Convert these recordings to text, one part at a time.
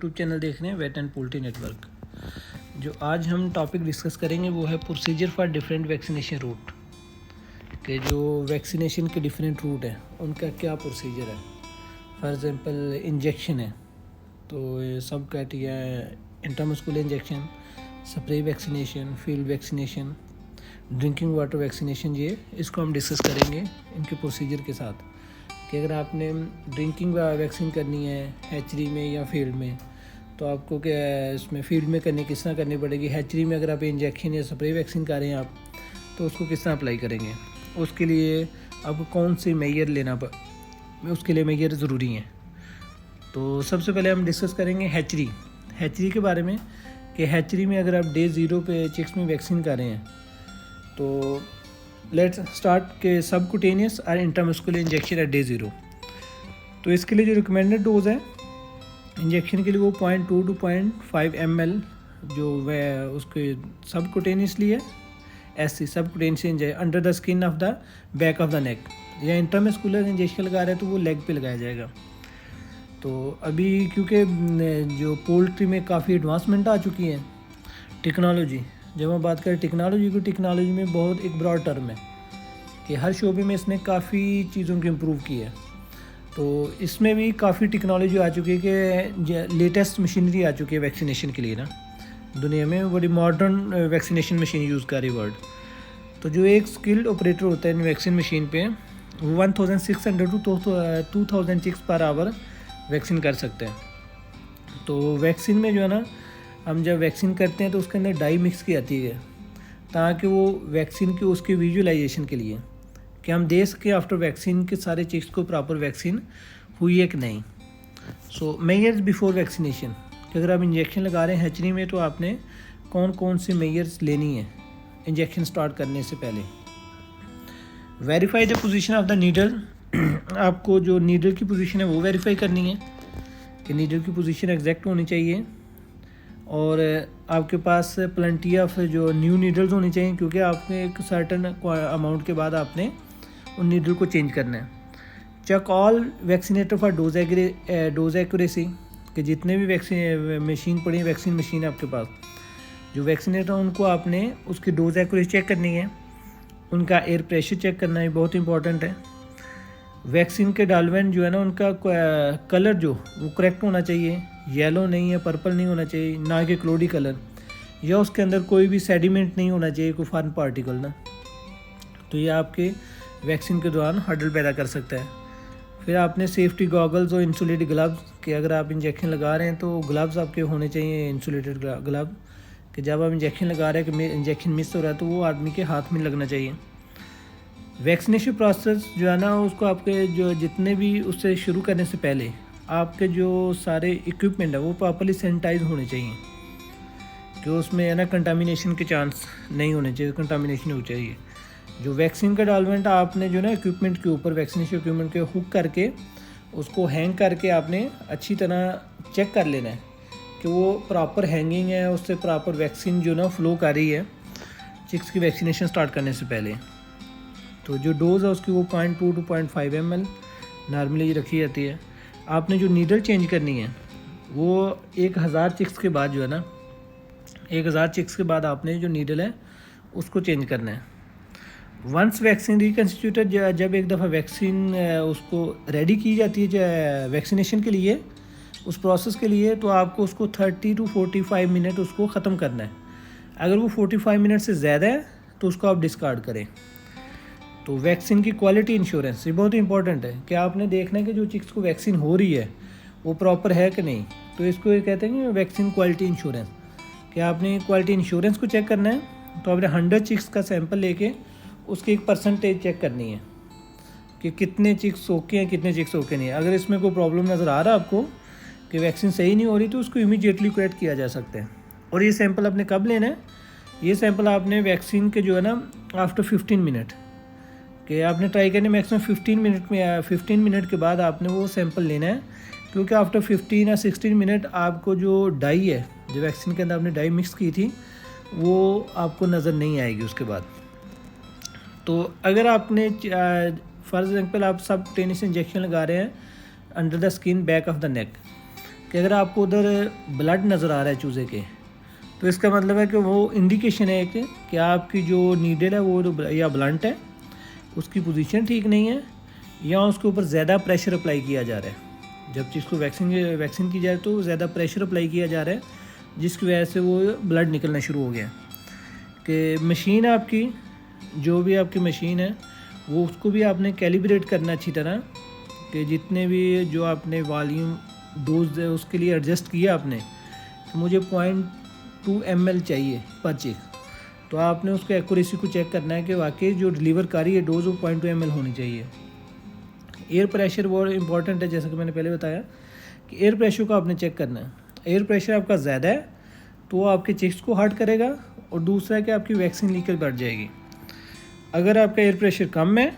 YouTube channel देख रहे हैं वेट एंड पोल्ट्री नेटवर्क। जो आज हम टॉपिक डिस्कस करेंगे वो है procedure for different vaccination route, कि जो वैक्सीनेशन के डिफरेंट रूट हैं उनका क्या प्रोसीजर है। फॉर एग्जांपल इंजेक्शन है तो ये सब क्राइटेरिया है, intramuscular injection, spray vaccination, field vaccination, drinking water vaccination. ये इसको हम डिस्कस करेंगे इनके प्रोसीजर के साथ कि अगर आपने ड्रिंकिंग वैक्सीन करनी है हैचरी में या फील्ड में तो आपको क्या इसमें फील्ड में किस तरह करनी पड़ेगी। हैचरी में अगर आप इंजेक्शन या स्प्रे वैक्सीन कर रहे हैं आप तो उसको किस तरह अप्लाई करेंगे, उसके लिए आपको कौन से मेजर उसके लिए मेजर ज़रूरी हैं। तो सबसे पहले हम डिस्कस करेंगे हैचरी के बारे में कि हैचरी में अगर आप डे 0 पे चिक्स में वैक्सीन कर रहे हैं तो लेट्स स्टार्ट के सबकुटेनियस और इंट्रामस्कुलर इंजेक्शन एट डे 0। तो इसके लिए जो रिकमेंडेड डोज है इंजेक्शन के लिए वो 0.2 to 0.5 ml जो वह उसके सबकुटेनियसली है, ऐसी subcutaneous injection under the skin of the back of the neck, या इंट्रामस्कुलर इंजेक्शन लगा रहे हैं तो वो लेग पे लगाया जाएगा। तो अभी क्योंकि जो पोल्ट्री में काफ़ी एडवांसमेंट आ चुकी है टेक्नोलॉजी, जब हम बात करें टेक्नोलॉजी में बहुत एक ब्रॉड टर्म है कि हर शोबे में इसने काफ़ी चीज़ों को इम्प्रूव किया है। तो इसमें भी काफ़ी टेक्नोलॉजी आ चुकी है कि लेटेस्ट मशीनरी आ चुकी है वैक्सीनेशन के लिए ना, दुनिया में बड़ी मॉडर्न वैक्सीनेशन मशीन यूज़ कर रही वर्ल्ड। तो जो एक स्किल्ड ऑपरेटर होता है इन वैक्सीन मशीन पे वो 1600 to 2000 chicks per hour vaccine कर सकते हैं। तो वैक्सीन में जो है ना, हम जब वैक्सीन करते हैं तो उसके अंदर डाई मिक्स की जाती है ताकि वो वैक्सीन की उसकी विजुअलाइजेशन के लिए कि हम देख सकें आफ्टर वैक्सीन के सारे चिक्स को प्रॉपर वैक्सीन हुई है कि नहीं। सो मेजर्स बिफोर वैक्सीनेशन कि अगर आप इंजेक्शन लगा रहे हैं हैचरी में तो आपने कौन कौन से मेजर्स लेनी है इंजेक्शन स्टार्ट करने से पहले। Verify the position of the needle, आपको जो नीडल की पोजीशन है वो वेरीफाई करनी है कि नीडल की पोजीशन एग्जैक्ट होनी चाहिए, और आपके पास प्लेंटी ऑफ जो न्यू नीडल्स होनी चाहिए क्योंकि आपने एक सर्टन अमाउंट के बाद आपने उन नीडल को चेंज करना है। Check all vaccinator for dose accuracy, कि जितने भी वैक्सीन मशीन पड़ी हैं, वैक्सीन मशीन है आपके पास जो वैक्सीनेटर उनको आपने उसकी डोज एक्यूरेसी चेक करनी है, उनका एयर प्रेशर चेक करना है, बहुत इंपॉर्टेंट है। वैक्सीन के डालवेंट जो है ना उनका कलर जो वो करेक्ट होना चाहिए, येलो नहीं है, पर्पल नहीं होना चाहिए, ना कि क्लोडी कलर, या उसके अंदर कोई भी सेडिमेंट नहीं होना चाहिए, कोई फॉरेन पार्टिकल ना। तो ये आपके वैक्सीन के दौरान हर्डल पैदा कर सकता है। फिर आपने सेफ्टी गॉगल्स और इंसुलेटेड ग्लव्स, कि अगर आप इंजेक्शन लगा रहे हैं तो ग्लव्स आपके होने चाहिए इंसुलेटेड ग्लव, कि जब आप इंजेक्शन लगा रहे हैं कि इंजेक्शन मिस हो रहा है तो वो आदमी के हाथ में लगना चाहिए। वैक्सीनेशन प्रोसेस जो है ना उसको आपके जो जितने भी उससे शुरू करने से पहले आपके जो सारे इक्विपमेंट है वो प्रॉपर्ली सैनिटाइज होने चाहिए कि उसमें है ना कंटामिनेशन के चांस नहीं होने चाहिए, कंटामिनेशन हो चाहिए। जो वैक्सीन का डालमेंट आपने जो ना इक्विपमेंट के ऊपर वैक्सीनेशन इक्विपमेंट के हुक करके उसको हैंग करके आपने अच्छी तरह चेक कर लेना है कि वो प्रॉपर हैंगिंग है, उससे प्रॉपर वैक्सीन जो ना फ्लो कर रही है चिक्स की वैक्सीनेशन स्टार्ट करने से पहले। तो जो डोज़ है उसकी वो 0.2 to 0.5 ml नॉर्मली रखी जाती है। आपने जो नीडल चेंज करनी है वो 1000 चिक्स के बाद जो है ना 1000 चिक्स के बाद आपने जो नीडल है उसको चेंज करना है। वंस वैक्सीन रिकन्स्टिट्यूटेड, जब एक दफ़ा वैक्सीन उसको रेडी की जाती है वैक्सीनेशन के लिए उस प्रोसेस के लिए, तो आपको उसको 30 to 45 मिनट उसको ख़त्म करना है। अगर वो 45 मिनट से ज़्यादा है तो उसको आप डिस्कार्ड करें। तो वैक्सीन की क्वालिटी इंश्योरेंस ये बहुत इंपॉर्टेंट है कि आपने देखना है कि जो चिक्स को वैक्सीन हो रही है वो प्रॉपर है कि नहीं। तो इसको ये कहते हैं कि वैक्सीन क्वालिटी इंश्योरेंस, कि आपने क्वालिटी इंश्योरेंस को चेक करना है। तो आपने 100 चिक्स का सैंपल लेके उसकी एक परसेंटेज चेक करनी है कि कितने चिक्स ओके हैं, कितने चिक्स ओके नहीं है। अगर इसमें कोई प्रॉब्लम नज़र आ रहा है आपको कि वैक्सीन सही नहीं हो रही तो उसको इमीडिएटली करेक्ट किया जा सकता है। और ये सैंपल आपने कब लेना है, ये सैंपल आपने वैक्सीन के जो है ना आफ्टर 15 मिनट कि आपने ट्राई करने मैक्सिमम 15 मिनट के बाद आपने वो सैंपल लेना है, क्योंकि आफ्टर 15 या 16 मिनट आपको जो डाई है जो वैक्सीन के अंदर आपने डाई मिक्स की थी वो आपको नज़र नहीं आएगी उसके बाद। तो अगर आपने फॉर एग्जांपल आप सब टेनिस इंजेक्शन लगा रहे हैं under the skin back of the neck, कि अगर आपको उधर ब्लड नज़र आ रहा है चूज़े के, तो इसका मतलब है कि वो इंडिकेशन है कि आपकी जो नीडल है वो या ब्लंट है, उसकी पोजीशन ठीक नहीं है, या उसके ऊपर ज़्यादा प्रेशर अप्लाई किया जा रहा है। जब चीज़ को वैक्सीन की जाए तो ज़्यादा प्रेशर अप्लाई किया जा रहा है, जिसकी वजह से वो ब्लड निकलना शुरू हो गया। कि मशीन आपकी, जो भी आपकी मशीन है, वो उसको भी आपने कैलिब्रेट करना अच्छी तरह, कि जितने भी जो आपने वॉल्यूम डोज है उसके लिए एडजस्ट किया आपने, तो मुझे 0.2 ml चाहिए पर चिक, तो आपने उसको एक्यूरेसी को चेक करना है कि वाकई जो डिलीवर कर रही है डोज वो 0.2 ml होनी चाहिए। एयर प्रेशर बहुत इंपॉर्टेंट है, जैसा कि मैंने पहले बताया कि एयर प्रेशर को आपने चेक करना है। एयर प्रेशर आपका ज़्यादा है तो वो आपके चिक्स को हर्ट करेगा, और दूसरा है कि आपकी वैक्सीन लीकेज बढ़ जाएगी। अगर आपका एयर प्रेशर कम है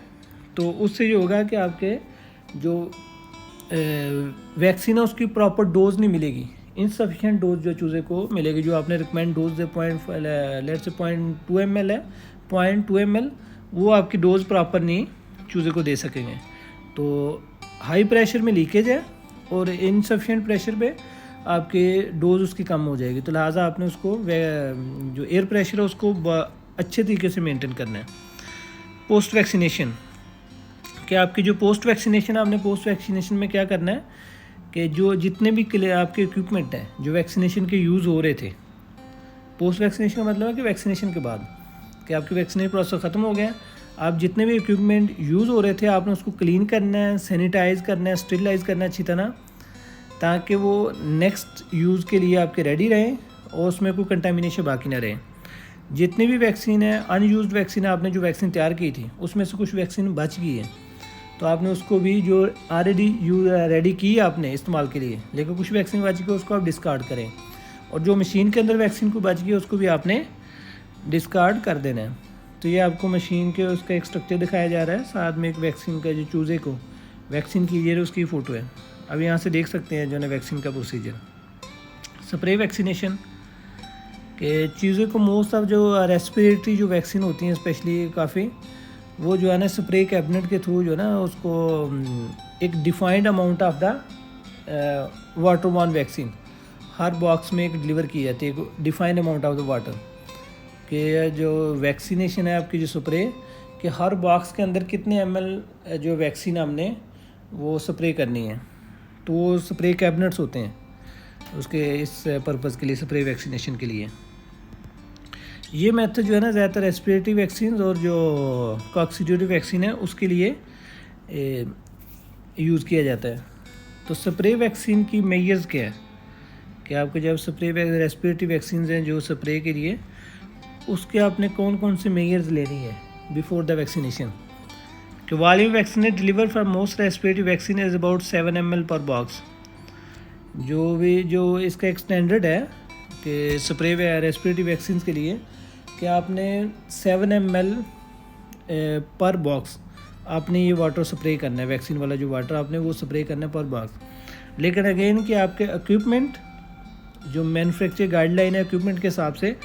तो उससे जो होगा कि आपके जो वैक्सीन है उसकी प्रॉपर डोज नहीं मिलेगी, इनसफिशिएंट डोज जो चूज़े को मिलेगी, जो आपने रिकमेंड डोज दे 0.2 ml है, 0.2 ml वो आपकी डोज प्रॉपर नहीं चूज़े को दे सकेंगे। तो हाई प्रेशर में लीकेज है और इनसफिशिएंट प्रेशर पे आपके डोज उसकी कम हो जाएगी, तो लिहाजा आपने उसको जो एयर प्रेशर है उसको अच्छे तरीके से मेंटेन करना है। पोस्ट वैक्सीनेशन, कि आपकी जो पोस्ट वैक्सीनेशन, आपने पोस्ट वैक्सीनेशन में क्या करना है कि जो जितने भी आपके इक्विपमेंट हैं जो वैक्सीनेशन के यूज़ हो रहे थे, पोस्ट वैक्सीनेशन का मतलब है कि वैक्सीनेशन के बाद कि आपकी वैक्सीनेशन प्रोसेस ख़त्म हो गया, आप जितने भी इक्विपमेंट यूज़ हो रहे थे आपने उसको क्लीन करना है, सैनिटाइज़ करना है, स्टेरिलाइज़ करना है अच्छी तरह, ताकि वो नेक्स्ट यूज़ के लिए आपके रेडी रहें और उसमें कोई कंटामिनेशन बाकी ना रहे। जितनी भी वैक्सीन है, अनयूज्ड वैक्सीन, आपने जो वैक्सीन तैयार की थी उसमें से कुछ वैक्सीन बच गई है, तो आपने उसको भी जो ऑलरेडी रेडी की है आपने इस्तेमाल के लिए, लेकिन कुछ वैक्सीन बच गई उसको आप डिस्कार्ड करें, और जो मशीन के अंदर वैक्सीन को बच गई उसको भी आपने डिस्कार्ड कर देना है। तो ये आपको मशीन के उसका एक स्ट्रक्चर दिखाया जा रहा है, साथ में एक वैक्सीन का जो चूज़े को वैक्सीन की है उसकी फ़ोटो है। अब यहाँ से देख सकते हैं जो है वैक्सीन का प्रोसीजर। स्प्रे वैक्सीनेशन के चीज़ों को मोस्ट ऑफ जो रेस्पिरेटरी जो वैक्सीन होती हैं स्पेशली काफ़ी, वो जो है ना स्प्रे कैबिनेट के थ्रू जो है ना उसको एक defined amount of the water borne vaccine her box में एक डिलीवर की जाती है, एक defined amount of the water, कि जो वैक्सीनेशन है आपकी जो स्प्रे कि हर बॉक्स के अंदर कितने ml जो वैक्सीन हमने वो स्प्रे करनी है, तो वो स्प्रे कैबिनेट्स होते हैं उसके इस पर्पज़ के लिए, स्प्रे वैक्सीनेशन के लिए। ये मेथड जो है ना ज़्यादातर रेस्पिरेटरी वैक्सीन और जो कॉक्सीडियोटिव वैक्सीन है उसके लिए यूज़ किया जाता है। तो स्प्रे वैक्सीन की मेजर्स क्या है कि आपको जब स्प्रे रेस्पिरेटरी वैक्सीन हैं जो स्प्रे के लिए, उसके आपने कौन कौन से मेजर्स लेनी है बिफोर द वैक्सीनेशन। कि volume vaccinate deliver for most respiratory vaccine is about 7 ml per box. जो इसका एक स्टैंडर्ड है कि स्प्रे रेस्पिरेटरी वैक्सीन के लिए कि आपने 7 ml पर बॉक्स आपने ये वाटर स्प्रे करना है, वैक्सीन वाला जो वाटर आपने वो स्प्रे करना है पर बॉक्स। लेकिन अगेन कि आपके इक्विपमेंट जो मैन्युफैक्चर गाइडलाइन है इक्विपमेंट के हिसाब से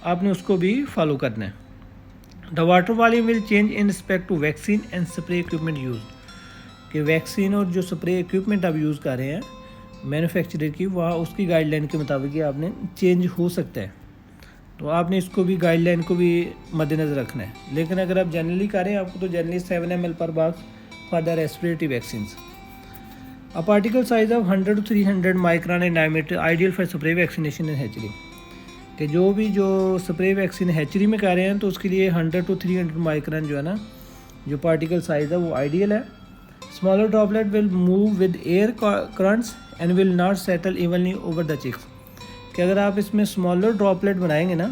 आपने उसको भी फॉलो करना है। The water volume will change in respect to vaccine and spray equipment use, कि वैक्सीन और जो स्प्रे इक्विपमेंट आप यूज़ कर रहे हैं मैन्युफैक्चरर की, वहाँ उसकी गाइडलाइन के मुताबिक आपने चेंज हो सकता है, तो आपने इसको भी गाइडलाइन को भी मद्देनज़र रखना है। लेकिन अगर आप जनरली करें आपको तो generally 7 ml per box for the respiratory vaccine. A particle size of 100 to 300 micron in diameter ideal for spray vaccination in hatchery, कि जो स्प्रे वैक्सीन हैचरी में कर रहे हैं तो उसके लिए 100 to 300 माइक्रोन जो है ना जो पार्टिकल साइज़ है वो आइडियल है। Smaller droplet will move with air currents and will not settle evenly over the chicks, कि अगर आप इसमें स्मॉलर ड्रॉपलेट बनाएंगे ना,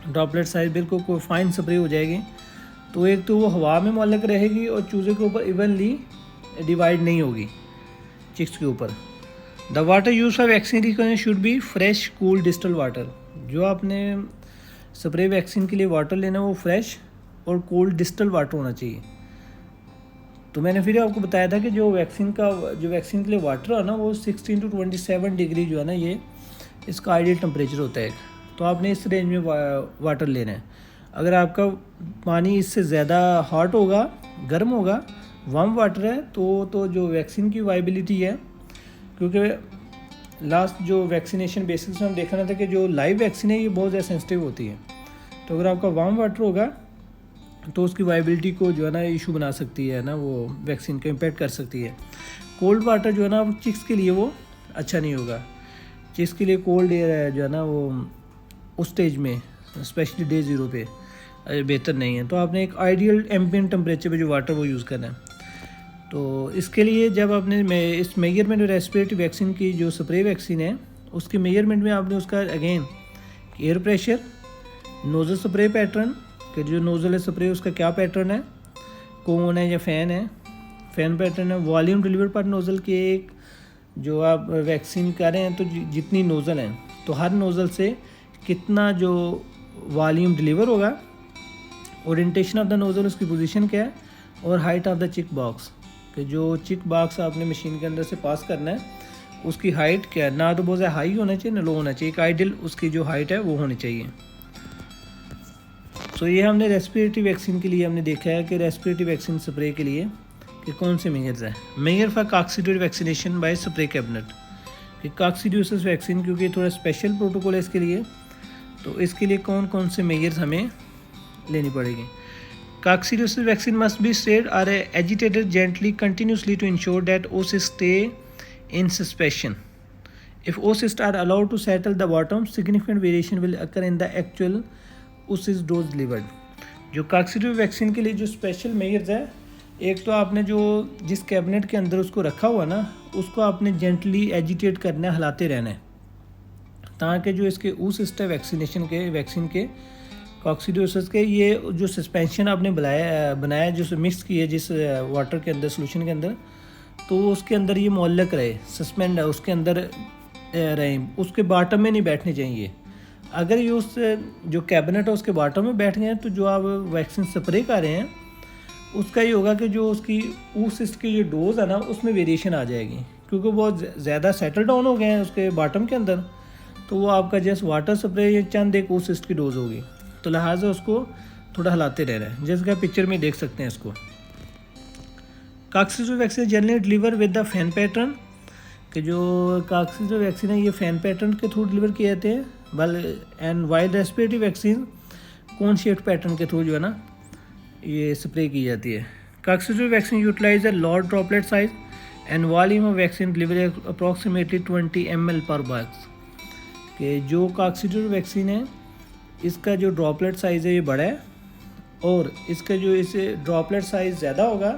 ड्रॉपलेट साइज बिल्कुल कोई फाइन स्प्रे हो जाएगी, तो एक तो वो हवा में मुअल्लक रहेगी और चूज़े के ऊपर इवनली डिवाइड नहीं होगी चिक्स के ऊपर। The water use for vaccine should be fresh cool distal water, जो आपने स्प्रे वैक्सीन के लिए वाटर लेना वो फ्रेश और कोल्ड डिस्टल वाटर होना चाहिए। तो मैंने फिर आपको बताया था कि जो वैक्सीन के लिए वाटर है ना वो 16 to 27 डिग्री जो है ना ये इसका आइडियल टेम्परेचर होता है, तो आपने इस रेंज में वाटर लेना है। अगर आपका पानी इससे ज़्यादा हॉट होगा, गर्म होगा, वार्म वाटर है, तो जो वैक्सीन की वाइबिलिटी है, क्योंकि लास्ट जो वैक्सीनेशन बेसिस में हम देखा ना था कि जो लाइव वैक्सीन है ये बहुत ज़्यादा सेंसिटिव होती है। तो अगर आपका वार्म वाटर होगा तो उसकी वाइबिलिटी को जो है ना इशू बना सकती है ना, वो वैक्सीन को इम्पेक्ट कर सकती है। कोल्ड वाटर जो है ना चिक्स के लिए वो अच्छा नहीं होगा। चिक्स के लिए कोल्ड एयर है जो है ना वो उस स्टेज में स्पेशली डे 0 पे बेहतर नहीं है। तो आपने एक आइडियल एम्बिएंट टेम्परेचर पे जो वाटर वो यूज़ करना है। तो इसके लिए जब आपने इस मेजरमेंट रेस्पिरेटरी वैक्सीन की जो स्प्रे वैक्सीन है उसकी मेजरमेंट में आपने उसका again air pressure, nozzle spray pattern कि जो नोज़ल स्प्रे उसका क्या पैटर्न है, कोन है या फ़ैन है, फ़ैन पैटर्न है, वॉल्यूम डिलीवर पर नोज़ल के एक जो आप वैक्सीन कर रहे हैं तो जितनी नोज़ल हैं तो हर नोज़ल से कितना जो वॉल्यूम डिलीवर होगा, ओरिएंटेशन ऑफ द नोज़ल उसकी पोजीशन क्या है, और हाइट ऑफ द चिक बॉक्स कि जो चिक बॉक्स आपने मशीन के अंदर से पास करना है उसकी हाइट क्या है। ना तो बहुत ज़्यादा हाई होना चाहिए ना लो होना चाहिए, एक आइडियल उसकी जो हाइट है वो होनी चाहिए। सो ये हमने रेस्पिरेटरी वैक्सीन के लिए हमने देखा है कि रेस्पिरेटरी वैक्सीन स्प्रे के लिए कि कौन से मेजर्स हैं। Measure for coccidiosis vaccination by spray cabinet कि कॉक्सीडियोसिस वैक्सीन क्योंकि थोड़ा स्पेशल प्रोटोकॉल है इसके लिए, तो इसके लिए कौन कौन से मेजर्स हमें लेनी पड़ेगी। Coccidiosis vaccine must be sprayed or agitated gently continuously to ensure that oocysts stay in suspension. If oocysts are allowed to settle the bottom, significant variation will occur in the actual oocyst dose delivered. जो coccidio vaccine के लिए जो special measures है, एक तो आपने जो जिस कैबिनेट के अंदर उसको रखा हुआ ना उसको आपने जेंटली एजिटेट करना है, हिलाते रहना है ताकि जो इसके oocyst है वैक्सीन के कॉक्सीडियोसिस के ये जो सस्पेंशन आपने बनाया जो मिक्स किए जिस वाटर के अंदर सोल्यूशन के अंदर, तो उसके अंदर ये मुअल्लक रहे, सस्पेंड है उसके अंदर रहे, उसके बॉटम में नहीं बैठने चाहिए। अगर ये उस जो कैबिनेट है उसके बॉटम में बैठ गए तो जो आप वैक्सीन स्प्रे कर रहे हैं उसका ये होगा कि जो उसकी oocyst की जो डोज है ना उसमें वेरिएशन आ जाएगी क्योंकि बहुत ज़्यादा सेटल डाउन हो गए हैं उसके बॉटम के अंदर, तो वो आपका जैसे वाटर स्प्रे या चंद एक oocyst की डोज होगी, तो लिहाजा उसको थोड़ा हिलाते रह रहे हैं जैसे कि आप पिक्चर में देख सकते हैं इसको। Coccidio vaccine generally deliver with the fan pattern कि जो कॉक्सीडियो वैक्सीन है ये फैन पैटर्न के थ्रू डिलीवर किए जाते हैं, and while respiratory vaccine cone shaped pattern के थ्रू जो है ना ये स्प्रे की जाती है। Coccidio vaccine utilize a large droplet size and volume of vaccine delivery approximately 20 ml per box कि जो कॉक्सीडियो वैक्सीन है इसका जो ड्रॉपलेट साइज़ है ये बड़ा है और इसका जो इसे ड्रॉपलेट साइज़ ज़्यादा होगा,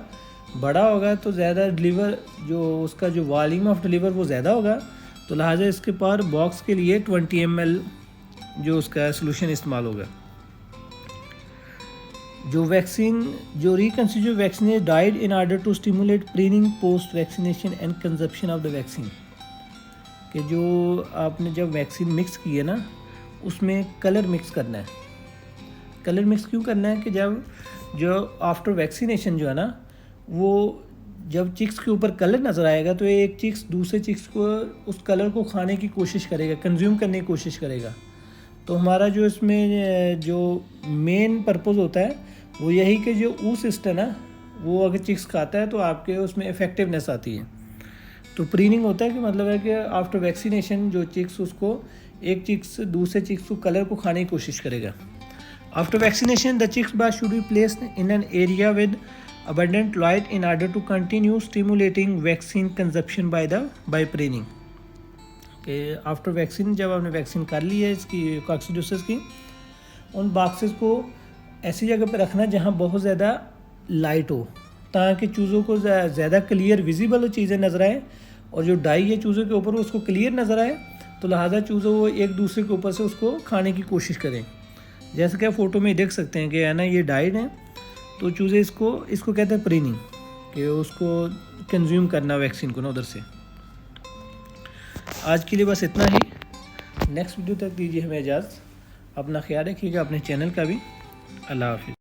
बड़ा होगा तो ज़्यादा डिलीवर जो उसका जो वॉल्यूम ऑफ डिलीवर वो ज़्यादा होगा, तो लिहाजा इसके पर बॉक्स के लिए 20 ml जो उसका सोल्यूशन इस्तेमाल होगा। जो वैक्सीन जो रिकंस्टिट्यूट वैक्सीन है dyed in order to stimulate preening post vaccination and consumption of the vaccine कि जो आपने जब वैक्सीन मिक्स की है ना उसमें कलर मिक्स करना है। कलर मिक्स क्यों करना है कि जब जो आफ्टर वैक्सीनेशन जो है ना वो जब चिक्स के ऊपर कलर नज़र आएगा तो एक चिक्स दूसरे चिक्स को उस कलर को खाने की कोशिश करेगा, कंज्यूम करने की कोशिश करेगा। तो हमारा जो इसमें जो मेन पर्पस होता है वो यही कि जो oocyst है ना वो अगर चिक्स खाता है तो आपके उसमें इफ़ेक्टिवनेस आती है। तो प्रीनिंग होता है कि मतलब है कि आफ्टर वैक्सीनेशन जो चिक्स उसको एक चिक्स दूसरे चिक्स को कलर को खाने की कोशिश करेगा। After vaccination the chicks bar should be placed in an area with abundant light in order to continue stimulating vaccine consumption by preening कि आफ्टर वैक्सीन जब आपने वैक्सीन कर ली है इसकी कॉक्सीडियोसिस की, उन बॉक्सेस को ऐसी जगह पर रखना जहाँ बहुत ज़्यादा लाइट हो ताकि चूज़ों को ज़्यादा क्लियर विजिबल हो चीज़ें नज़र आए और जो डाई है चूज़ों के ऊपर उसको क्लियर नज़र आए, तो लिहाजा चूज़ों वो एक दूसरे के ऊपर से उसको खाने की कोशिश करें। जैसे कि आप फ़ोटो में देख सकते हैं कि है ना ये डाइड है तो चूज़े इसको कहते हैं प्रीनिंग कि उसको कंज्यूम करना वैक्सीन को ना उधर से। आज के लिए बस इतना ही, नेक्स्ट वीडियो तक दीजिए हमें इजाज़त। अपना ख्याल रखिएगा, अपने चैनल का भी। अल्लाह हाफिज़।